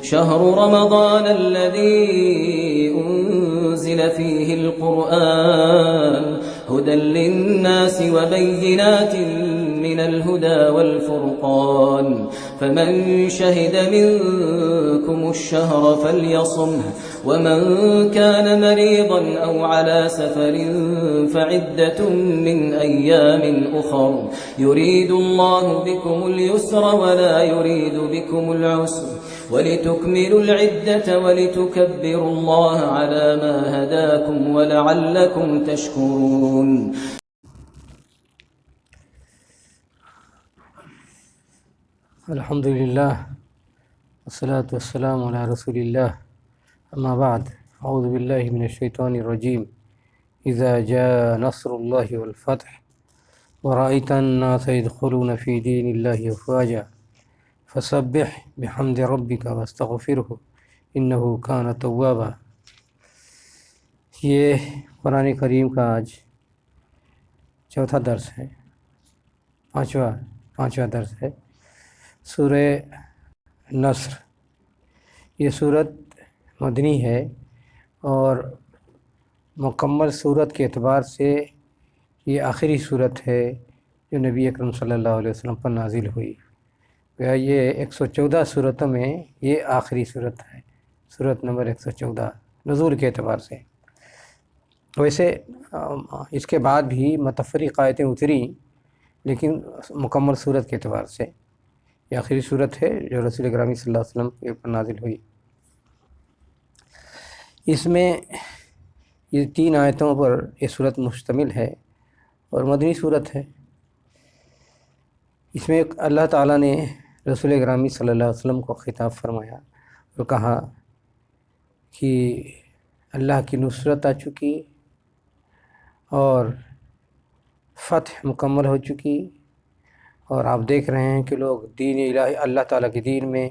شهر رمضان الذي أنزل فيه القرآن هدى للناس وبينات من الهدى والفرقان فمن شهد منكم الشهر فليصمه ومن كان مريضا أو على سفر فعدة من أيام أخر يريد الله بكم اليسر ولا يريد بكم العسر ولتكملوا العدة ولتكبروا الله على ما هداكم ولعلكم تشكرون. الحمد لله والصلاة والسلام على رسول الله أما بعد أعوذ بالله من الشيطان الرجيم إذا جاء نصر الله والفتح ورأيت الناس يدخلون في دين الله أفواجا فسبح بحمد ربك واستغفره إنه كان توابا. یہ قرآن کریم کا آج چوتھا درس ہے، پانچواں درس ہے سورہ نصر. یہ صورت مدنی ہے اور مکمل صورت کے اعتبار سے یہ آخری صورت ہے جو نبی اکرم صلی اللہ علیہ وسلم پر نازل ہوئی. یہ 114 صورتوں میں یہ آخری صورت ہے، صورت نمبر 114 نزول کے اعتبار سے. ویسے اس کے بعد بھی متفرق آیتیں اتری، لیکن مکمل صورت کے اعتبار سے یہ آخری صورت ہے جو رسول گرامی صلی اللہ علیہ وسلم کے اوپر نازل ہوئی. اس میں یہ 3 آیتوں پر یہ صورت مشتمل ہے اور مدنی صورت ہے. اس میں اللہ تعالیٰ نے رسول گرامی صلی اللہ علیہ وسلم کو خطاب فرمایا اور کہا کہ اللہ کی نصرت آ چکی اور فتح مکمل ہو چکی، اور آپ دیکھ رہے ہیں کہ لوگ دین الہی اللہ تعالیٰ کے دین میں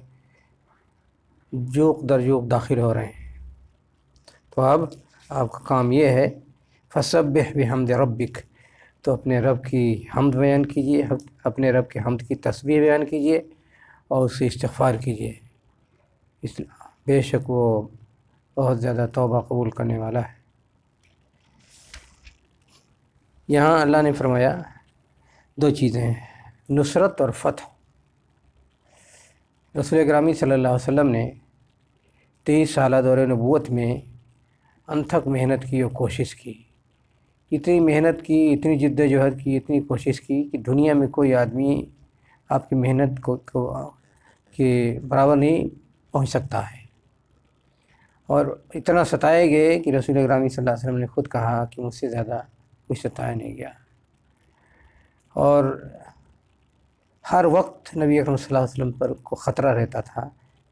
جوق در جوق داخل ہو رہے ہیں. تو اب آپ کا کام یہ ہے فسبح بحمد ربک، تو اپنے رب کی حمد بیان کیجئے، اپنے رب کے حمد کی تسبیح بیان کیجئے اور اس سے استغفار کیجئے. بے شک وہ بہت زیادہ توبہ قبول کرنے والا ہے. یہاں اللہ نے فرمایا 2 چیزیں ہیں، نصرت اور فتح. رسول گرامی صلی اللہ علیہ وسلم نے 23 سالہ دور نبوت میں انتھک محنت کی اور کوشش کی، اتنی محنت کی، اتنی جد و جہد کی، اتنی کوشش کی کہ دنیا میں کوئی آدمی آپ کی محنت کو کے برابر نہیں پہنچ سکتا ہے. اور اتنا ستائے گئے کہ رسول گرامی صلی اللہ علیہ وسلم نے خود کہا کہ مجھ سے زیادہ کوئی ستایا نہیں گیا. اور ہر وقت نبی اکرم صلی اللہ علیہ وسلم پر کو خطرہ رہتا تھا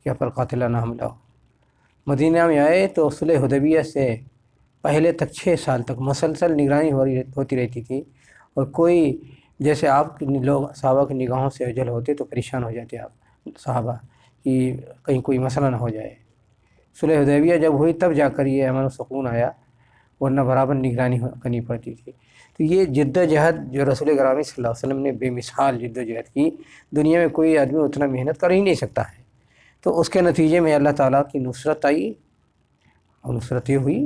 کہ اپر قاتلانہ حملہ ہو. مدینہ میں آئے تو صلح حدیبیہ سے پہلے تک 6 سال تک مسلسل نگرانی ہوتی رہتی تھی، اور کوئی جیسے آپ کی لوگ صحابہ کی نگاہوں سے اوجھل ہوتے تو پریشان ہو جاتے آپ صحابہ کہ کہیں کوئی مسئلہ نہ ہو جائے. صلح حدیبیہ جب ہوئی تب جا کر یہ امن و سکون آیا، ورنہ برابر نگرانی کرنی پڑتی تھی. تو یہ جد و جہد جو رسول گرامی صلی اللہ علیہ وسلم نے بے مثال جد و جہد کی، دنیا میں کوئی آدمی اتنا محنت کر ہی نہیں سکتا ہے. تو اس کے نتیجے میں اللہ تعالیٰ کی نصرت آئی، اور نصرت یہ ہوئی،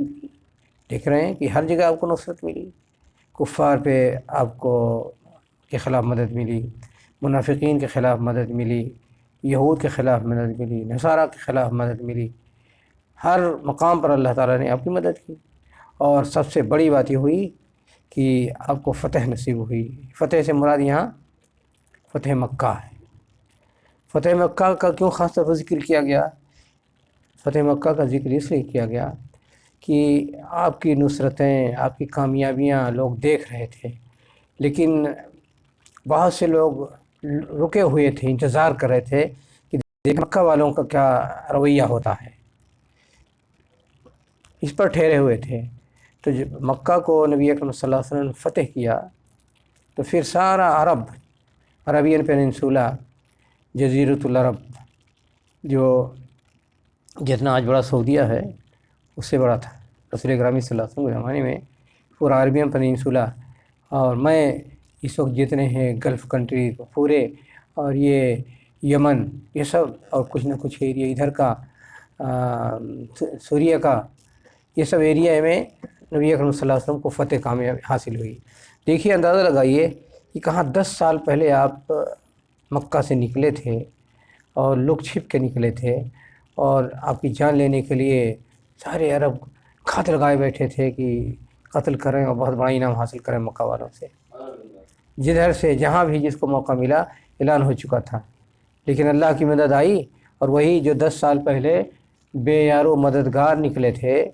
دیکھ رہے ہیں کہ ہر جگہ آپ کو نصرت ملی. کفار پہ آپ کو کے خلاف مدد ملی، منافقین کے خلاف مدد ملی، یہود کے خلاف مدد ملی، نصارہ کے خلاف مدد ملی. ہر مقام پر اللہ تعالیٰ نے آپ کی مدد کی. اور سب سے بڑی بات یہ ہوئی کہ آپ کو فتح نصیب ہوئی. فتح سے مراد یہاں فتح مکہ ہے. فتح مکہ کا کیوں خاص طور پر ذکر کیا گیا؟ فتح مکہ کا ذکر اس لیے کیا گیا کہ آپ کی نصرتیں، آپ کی کامیابیاں لوگ دیکھ رہے تھے، لیکن بہت سے لوگ رکے ہوئے تھے، انتظار کر رہے تھے کہ مکہ والوں کا کیا رویہ ہوتا ہے، اس پر ٹھہرے ہوئے تھے. تو جب مکہ کو نبی اکرم صلی اللہ علیہ وسلم نے فتح کیا تو پھر سارا عربین پیننسولا، جزیرۃ العرب، جو جتنا آج بڑا سعودیہ ہے اس سے بڑا تھا رسول گرامی صلی اللہ علیہ وسلم کے زمانے میں. پورا عربین پیننسولا، اور میں اس وقت جتنے ہیں گلف کنٹری پورے، اور یہ یمن، یہ سب، اور کچھ نہ کچھ ایریا ادھر کا سوریہ کا، یہ سب ایریا میں نبی اکرم صلی اللہ علیہ وسلم کو فتح کامیاب حاصل ہوئی۔ دیکھیے، اندازہ لگائیے کہ کہاں 10 سال پہلے آپ مکہ سے نکلے تھے اور لک چھپ کے نکلے تھے، اور آپ کی جان لینے کے لیے سارے عرب گھات لگائے بیٹھے تھے کہ قتل کریں اور بہت بڑا انعام حاصل کریں مکہ والوں سے۔ جدھر سے جہاں بھی جس کو موقع ملا اعلان ہو چکا تھا، لیکن اللہ کی مدد آئی، اور وہی جو 10 سال پہلے بے یار و مددگار نکلے تھے،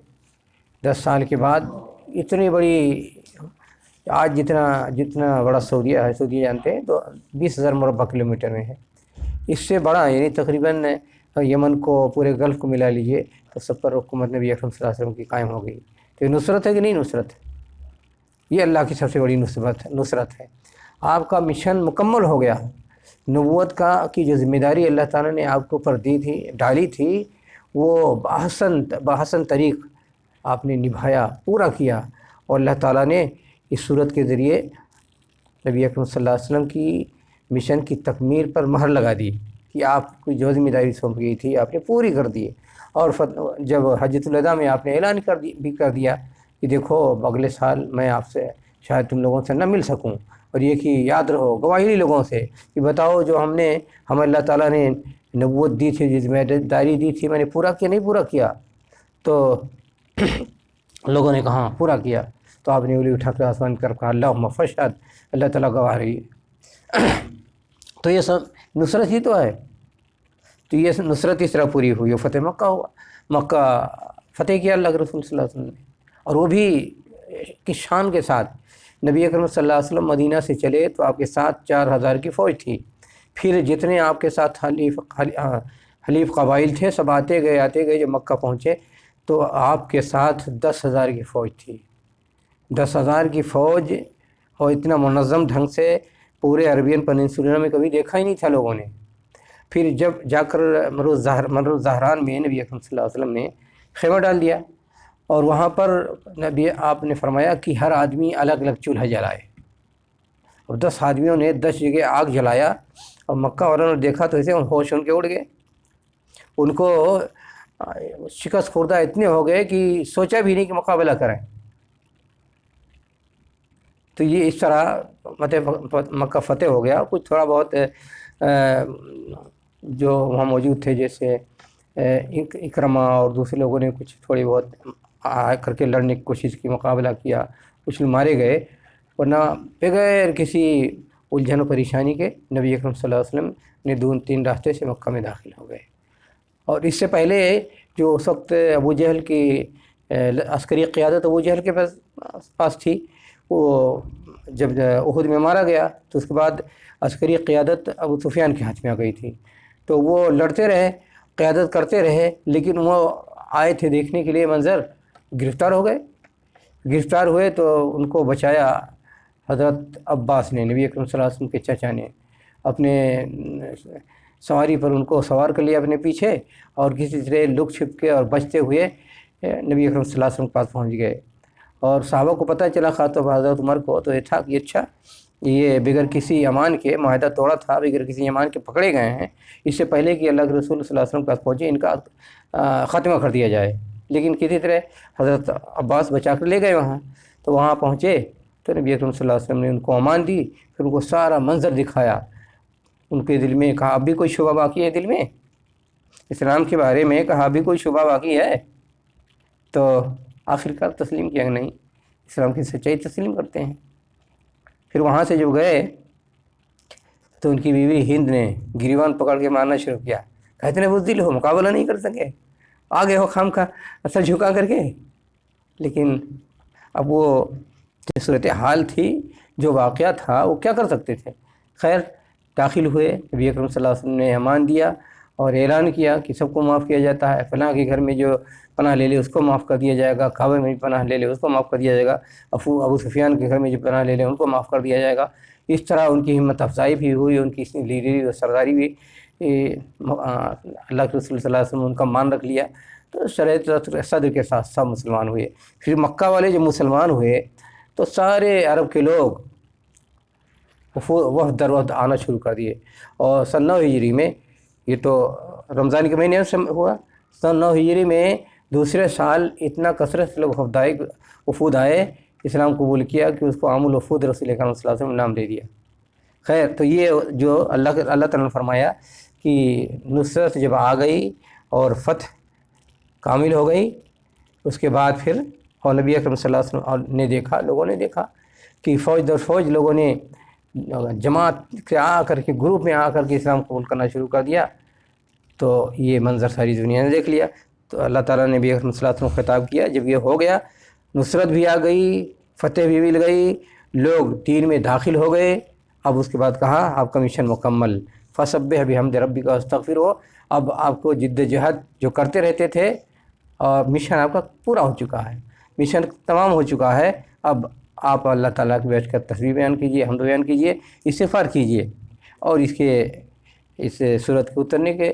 10 سال کے بعد اتنی بڑی، آج جتنا بڑا سعودیہ ہے، سعودیہ جانتے ہیں تو 20,000 مربع کلومیٹر میں ہے، اس سے بڑا، یعنی تقریباً یمن کو، پورے گلف کو ملا لیجئے تو سب پر حکومت نبی اکرم صلی اللہ علیہ وسلم کی قائم ہو گئی۔ تو یہ نصرت ہے کہ نہیں نصرت؟ یہ اللہ کی سب سے بڑی نصرت ہے۔ آپ کا مشن مکمل ہو گیا، نبوت کی جو ذمہ داری اللہ تعالیٰ نے آپ کے اوپر دی تھی، ڈالی تھی، وہ بحسن طریق آپ نے نبھایا، پورا کیا، اور اللہ تعالیٰ نے اس صورت کے ذریعے نبی اکرم صلی اللہ علیہ وسلم کی مشن کی تکمیل پر مہر لگا دی کہ آپ کی جو ذمہ داری سونپ گئی تھی آپ نے پوری کر دی۔ اور جب حجۃ الوداع میں آپ نے اعلان کر دیا کہ دیکھو اگلے سال میں آپ سے شاید تم لوگوں سے نہ مل سکوں، اور یہ کہ یاد رہو، گواہی لی لوگوں سے کہ بتاؤ جو ہمیں اللہ تعالیٰ نے نبوت دی تھی، جو ذمہ داری دی تھی، میں نے پورا کیا نہیں پورا کیا؟ تو لوگوں نے کہا پورا کیا، تو آپ نے انگلی اٹھا کر آسمان کی طرف کہا اللہم فاشہد، اللہ تعالیٰ گواہ رہی۔ تو یہ سب نصرت ہی تو ہے۔ تو یہ نصرت اس طرح پوری ہوئی، فتح مکہ ہوا، مکہ فتح کیا اللہ کے رسول صلی اللہ علیہ وسلم نے، اور وہ بھی کس شان کے ساتھ۔ نبی اکرم صلی اللہ علیہ وسلم مدینہ سے چلے تو آپ کے ساتھ 4,000 کی فوج تھی، پھر جتنے آپ کے ساتھ حلیف قبائل تھے سب آتے گئے، جب مکہ پہنچے تو آپ کے ساتھ 10,000 کی فوج تھی۔ 10,000 کی فوج، اور اتنا منظم ڈھنگ سے پورے عربین پیننسولا میں کبھی دیکھا ہی نہیں تھا لوگوں نے۔ پھر جب جا کر مرو زہران میں نبی اکرم صلی اللہ علیہ وسلم نے خیمہ ڈال دیا، اور وہاں پر آپ نے فرمایا کہ ہر آدمی الگ الگ چولہا جلائے، اور 10 آدمیوں نے 10 جگہ آگ جلایا، اور مکہ والوں نے دیکھا تو ایسے ہوش ان کے اڑ گئے، ان کو شکست خوردہ اتنے ہو گئے کہ سوچا بھی نہیں کہ مقابلہ کریں۔ تو یہ اس طرح مکہ فتح ہو گیا۔ کچھ تھوڑا بہت جو وہاں موجود تھے، جیسے اکرمہ اور دوسرے لوگوں نے کچھ تھوڑی بہت آ کر کے لڑنے کی کوشش کی، مقابلہ کیا، کچھ لوگ مارے گئے، ورنہ بغیر کسی الجھن و پریشانی کے نبی اکرم صلی اللہ علیہ وسلم نے 2-3 راستے سے مکہ میں داخل ہو گئے۔ اور اس سے پہلے جو اس وقت ابو جہل کی عسکری قیادت ابو جہل کے پاس تھی، وہ جب احد میں مارا گیا تو اس کے بعد عسکری قیادت ابو سفیان کے ہاتھ میں آ گئی تھی، تو وہ لڑتے رہے، قیادت کرتے رہے، لیکن وہ آئے تھے دیکھنے کے لیے منظر، گرفتار ہوئے تو ان کو بچایا حضرت عباس نے، نبی اکرم صلی اللہ علیہ وسلم کے چچا نے، اپنے سواری پر ان کو سوار کر لیا اپنے پیچھے، اور کسی طرح لک چھپ کے اور بچتے ہوئے نبی اکرم صلی اللہ علیہ وسلم کے پاس پہنچ گئے۔ اور صحابہ کو پتہ چلا، خاص طور پر حضرت عمر کو، تو یہ تھا کہ اچھا یہ بغیر کسی امان کے معاہدہ توڑا تھا، بغیر کسی امان کے پکڑے گئے ہیں، اس سے پہلے کہ اللہ کے رسول صلی اللہ علیہ وسلم کے پاس پہنچے ان کا خاتمہ کر دیا جائے۔ لیکن کسی طرح حضرت عباس بچا کر لے گئے وہاں، تو وہاں پہنچے تو نبی اکرم صلی اللہ علیہ وسلم نے ان کو امان دی، پھر ان کو سارا منظر دکھایا، ان کے دل میں کہا اب بھی کوئی شبہ باقی ہے دل میں اسلام کے بارے میں، کہا ابھی کوئی شبہ باقی ہے؟ تو آخرکار تسلیم کیا کہ نہیں، اسلام کی سچائی تسلیم کرتے ہیں۔ پھر وہاں سے جب گئے تو ان کی بیوی ہند نے گریبان پکڑ کے مارنا شروع کیا، کہتے ہیں بزدل ہو، مقابلہ نہیں کر سکے، آگے ہو خام کا اثر جھکا کر کے۔ لیکن اب وہ جو صورتحال تھی، جو واقعہ تھا، وہ کیا کر سکتے تھے؟ خیر داخل ہوئے، نبی اکرم صلی اللہ علیہ وسلم نے امان دیا اور اعلان کیا کہ سب کو معاف کیا جاتا ہے، فلاں کے گھر میں جو پناہ لے لے اس کو معاف کر دیا جائے گا، کعبے میں پناہ لے لے اس کو معاف کر دیا جائے گا، ابو سفیان کے گھر میں جو پناہ لے لے ان کو معاف کر دیا جائے گا۔ اس طرح ان کی ہمت افزائی بھی ہوئی، ان کی لیڈری اور سرداری بھی، اللہ کے رسول صلی اللہ علیہ وسلم ان کا مان رکھ لیا، تو شریعت صدر کے ساتھ سب مسلمان ہوئے۔ پھر مکہ والے جو مسلمان ہوئے تو سارے عرب کے لوگ وفد در وفد آنا شروع کر دیے، اور سن 9 ہجری میں، یہ تو رمضان کے مہینے سے ہوا، سن 9 ہجری میں دوسرے سال اتنا کثرت سے لوگ وفود آئے، اسلام قبول کیا کہ اس کو عام الوفود رسول اکرم صلی اللہ علیہ وسلم نام دے دیا۔ خیر، تو یہ جو اللہ تعالیٰ نے فرمایا کہ نصرت جب آ گئی اور فتح کامل ہو گئی، اس کے بعد پھر اور نبی اکرم صلی اللہ علیہ وسلم نے دیکھا، لوگوں نے دیکھا کہ فوج در فوج لوگوں نے جماعت سے آ کر کے، گروپ میں آ کر کے اسلام قبول کرنا شروع کر دیا۔ تو یہ منظر ساری دنیا نے دیکھ لیا۔ تو اللہ تعالیٰ نے نبی اکرم صلی اللہ علیہ وسلم کو خطاب کیا، جب یہ ہو گیا، نصرت بھی آ گئی، فتح بھی مل گئی، لوگ دین میں داخل ہو گئے، اب اس کے بعد کہا آپ کا مشن مکمل، فسبح بحمد ربک واستغفرہ ہو، اب آپ کو جد جہد جو کرتے رہتے تھے اور مشن آپ کا پورا ہو چکا ہے، مشن تمام ہو چکا ہے، اب آپ اللہ تعالیٰ کے بیٹھ کر تسبیح بیان کیجئے، حمد بیان کیجئے، استغفار کیجئے۔ اور اس صورت کے اترنے کے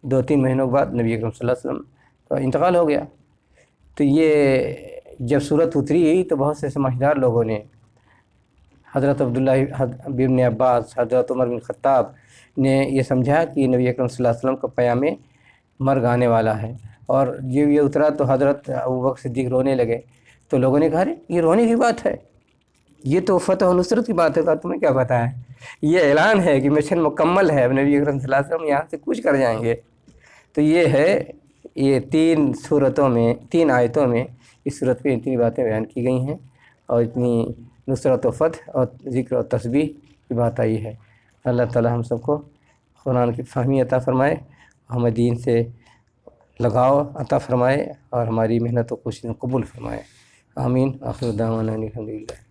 2-3 مہینوں کے بعد نبی اکرم صلی اللہ علیہ وسلم کا انتقال ہو گیا۔ تو یہ جب صورت اتری تو بہت سے سمجھدار لوگوں نے، حضرت عبداللہ بن عباس، حضرت عمر بن خطاب نے یہ سمجھا کہ نبی اکرم صلی اللہ علیہ وسلم کا پیام مرگ آنے والا ہے، اور جب یہ اترا تو حضرت ابوبکر صدیق رونے لگے، تو لوگوں نے کہا ارے یہ رونے کی بات ہے، یہ تو فتح و نصرت کی بات ہے، کہا تمہیں کیا پتہ ہے، یہ اعلان ہے کہ مشن مکمل ہے، اب نبی اکرم صلی اللہ علیہ وسلم یہاں سے کوچ کر جائیں گے۔ تو یہ ہے، یہ 3 آیتوں میں اس صورت پہ اتنی باتیں بیان کی گئی ہیں، اور اتنی نصرت و فتح اور ذکر و تسبیح کی بات آئی ہے۔ اللہ تعالی ہم سب کو قرآن کی فہمی عطا فرمائے، ہمیں دین سے لگاؤ عطا فرمائے، اور ہماری محنت و کوششیں قبول فرمائے۔ آمین۔ آخر دعوانا الحمدللہ۔